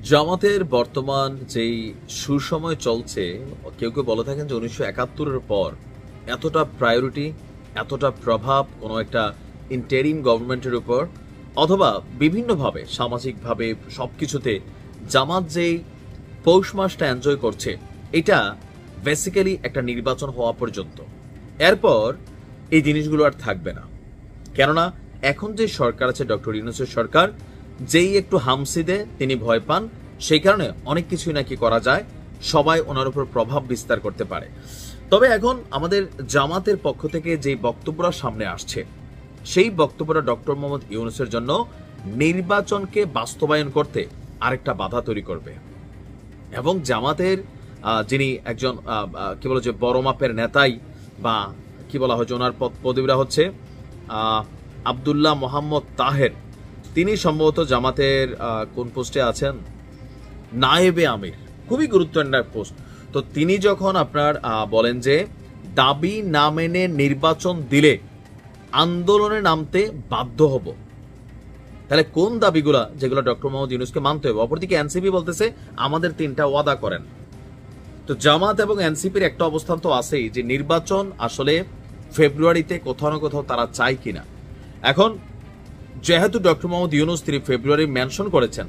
জামাতের বর্তমান যেই সুসময় চলছে, কেউ কেউ বলে থাকেন যে 1971-এর পর এতটা প্রায়োরিটি, এতটা প্রভাব কোনো একটা ইন্টারিম গভর্নমেন্টের উপর অথবা বিভিন্নভাবে সামাজিকভাবে সবকিছুতে জামাত যেই পৌষ মাসটা এনজয় করছে, এটা বেসিক্যালি একটা নির্বাচন হওয়া পর্যন্ত। এরপর এই জিনিসগুলো আর থাকবে না। কেননা এখন যে সরকার আছে, ডক্টর ইউনূসের সরকার, যেই একটু হামসি দেয় তিনি ভয় পান, সেই কারণে অনেক কিছুই নাকি করা যায়, সবাই ওনার উপর প্রভাব বিস্তার করতে পারে। তবে এখন আমাদের জামাতের পক্ষ থেকে যে বক্তব্যটা সামনে আসছে, সেই বক্তব্যটা ডক্টর মোহাম্মদ ইউনূসের জন্য নির্বাচনকে বাস্তবায়ন করতে আরেকটা বাধা তৈরি করবে। এবং জামাতের যিনি একজন কি বলা যে বড় মাপের নেতাই বা কি বলা হচ্ছে, ওনার পদবীরা হচ্ছে আব্দুল্লাহ মোহাম্মদ তাহের, তিনি সম্ভবত জামাতের কোন পোস্টে আছেন, নায়েবে আমির, খুবই গুরুত্বপূর্ণ পোস্ট। তো তিনি যখন আপনার বলেন যে দাবি না মেনে নির্বাচন দিলে আন্দোলনে নামতে বাধ্য হব, তাহলে কোন দাবিগুলা যেগুলো ডক্টর মোহাম্মদ ইউনূসকে মানতে হবে? অপরদিকে এনসিপি বলতেছে আমাদের 3টা ওয়াদা করেন। তো জামাত এবং এনসিপির একটা অবস্থান তো আছেই যে নির্বাচন আসলে ফেব্রুয়ারিতে কোথাও না কোথাও তারা চায় কিনা। এখন যেহেতু ডক্টর মোহাম্মদ ইউনূস তিনি ফেব্রুয়ারি মেনশন করেছেন,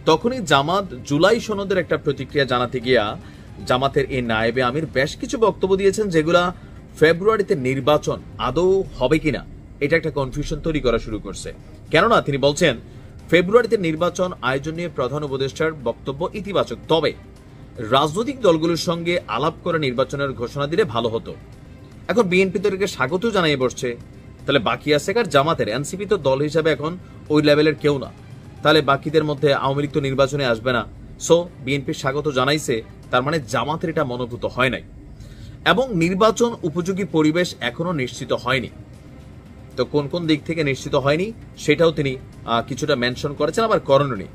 তখনই জামাত জুলাই সনদের একটা প্রতিক্রিয়া জানাতে গিয়া জামাতের এই নায়েবে আমির বেশ কিছু বক্তব্য দিয়েছেন যেগুলা ফেব্রুয়ারিতে নির্বাচন আদৌ হবে কিনা এটা একটা কনফিউশন তৈরি করা শুরু করছে। কেননা তিনি বলছেন ফেব্রুয়ারিতে নির্বাচন আয়োজন নিয়ে প্রধান উপদেষ্টার বক্তব্য ইতিবাচক, তবে রাজনৈতিক দলগুলোর সঙ্গে আলাপ করে নির্বাচনের ঘোষণা দিলে ভালো হতো। এখন বিএনপি তাদেরকে স্বাগত জানিয়ে বসছে, তাহলে বাকি আছে কার? জামাতের। এনসিপি তো দল হিসাবে এখন ওই লেভেলের কেউ না, তাহলে বাকিদের মধ্যে আওয়ামী লীগ তো নির্বাচনে আসবে না। সো বিএনপির স্বাগত জানাইছে, তার মানে জামাতের এটা মনোভূত হয় নাই এবং নির্বাচন উপযোগী পরিবেশ এখনো নিশ্চিত হয়নি। তো কোন কোন দিক থেকে নিশ্চিত হয়নি সেটাও তিনি কিছুটা মেনশন করেছেন, আবার করেননি।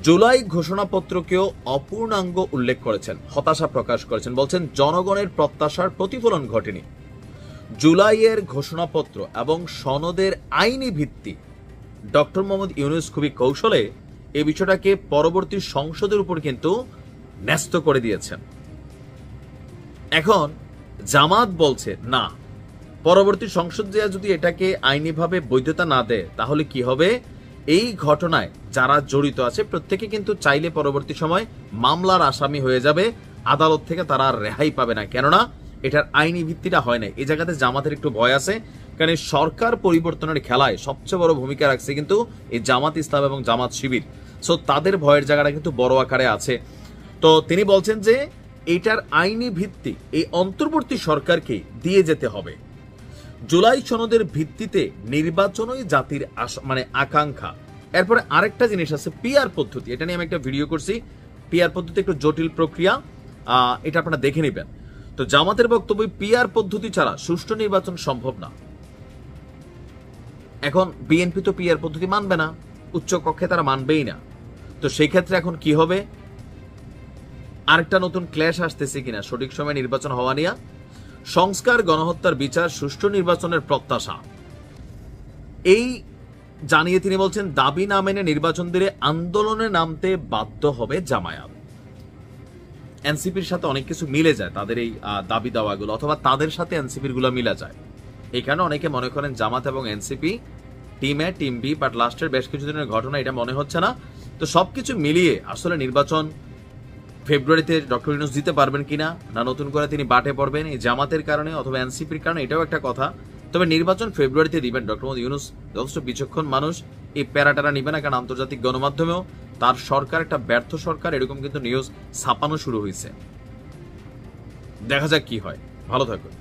জুলাই ঘোষণাপত্রকেও অপূর্ণাঙ্গ উল্লেখ করেছেন, হতাশা প্রকাশ করেছেন, বলছেন জনগণের প্রত্যাশার প্রতিফলন ঘটেনি। জুলাইয়ের ঘোষণাপত্র এবং সনদের আইনি ভিত্তি ডক্টর মোহাম্মদ ইউনূস খুবই কৌশলে এই বিষয়টাকে পরবর্তী সংসদের উপর কিন্তু ন্যস্ত করে দিয়েছেন। এখন জামাত বলছে না, পরবর্তী সংসদ যদি এটাকে আইনিভাবে বৈধতা না দেয় তাহলে কি হবে? এই ঘটনায় যারা জড়িত আছে প্রত্যেকে কিন্তু চাইলে পরবর্তী সময় মামলার আসামি হয়ে যাবে, আদালত থেকে তারা রেহাই পাবে না, কেননা এটার আইনি ভিত্তিটা হয় না। এই জায়গাতে জামাতের একটু ভয় আছে, কারণ সরকার পরিবর্তনের খেলায় সবচেয়ে বড় ভূমিকা রাখছে কিন্তু এই জামাত ইসলাম এবং জামাত শিবির। সো তাদের ভয়ের জায়গাটা কিন্তু বড় আকারে আছে। তো তিনি বলছেন যে এটার আইনি ভিত্তি এই অন্তর্বর্তী সরকারকে দিয়ে যেতে হবে। জুলাই সনদের ভিত্তিতে নির্বাচনই জাতির মানে আকাঙ্ক্ষা। এরপরে আরেকটা জিনিস আছে পিআর পদ্ধতি, এটা নিয়ে আমি একটা ভিডিও করছি। পিআর পদ্ধতি একটু জটিল প্রক্রিয়া, এটা আপনারা দেখে নেবেন। তো জামাতের বক্তব্য পিআর পদ্ধতি ছাড়া সুষ্ঠু নির্বাচন সম্ভব না। এখন বিএনপি তো পিআর পদ্ধতি মানবে না, উচ্চ কক্ষে তারা মানবেই না। তো সেই ক্ষেত্রে এখন কি হবে? আরেকটা নতুন ক্ল্যাশ আসতেছে কিনা সঠিক সময় নির্বাচন হওয়া নিয়ে। সংস্কার, গণহত্যার বিচার, সুষ্ঠু নির্বাচনের প্রত্যাশা, এই জানিয়ে তিনি বলছেন দাবি না মেনে নির্বাচন দিলে আন্দোলনে নামতে বাধ্য হবে জামায়াত। এনসিপির সাথে অনেক কিছু মিলে যায় তাদের এই দাবি দাওয়াগুলো, অথবা তাদের সাথে এনসিপির গুলো মিলে যায়। এই কারণে অনেকে মনে করেন জামাত এবং NCP team A team B, but লাস্টের বেশ কিছুদিনের ঘটনা এটা মনে হচ্ছে না। তো সবকিছু মিলিয়ে আসলে নির্বাচন ফেব্রুয়ারিতে ডক্টর ইউনূস দিতে পারবেন কিনা, না নতুন করে তিনি বাটে পড়বেন এই জামাতের কারণে অথবা এনসিপির কারণে, এটাও একটা কথা। তবে নির্বাচন ফেব্রুয়ারিতে দিবেন ডক্টর মোহাম্মদ ইউনূস যথেষ্ট বিচক্ষণ মানুষ, এই প্যারাটারা নিবে না, কারণ আন্তর্জাতিক গণমাধ্যমেও তার সরকার একটা ব্যর্থ সরকার এরকম কিন্তু নিউজ ছাপানো শুরু হয়েছে। দেখা যাক কি হয়। ভালো থাকুন।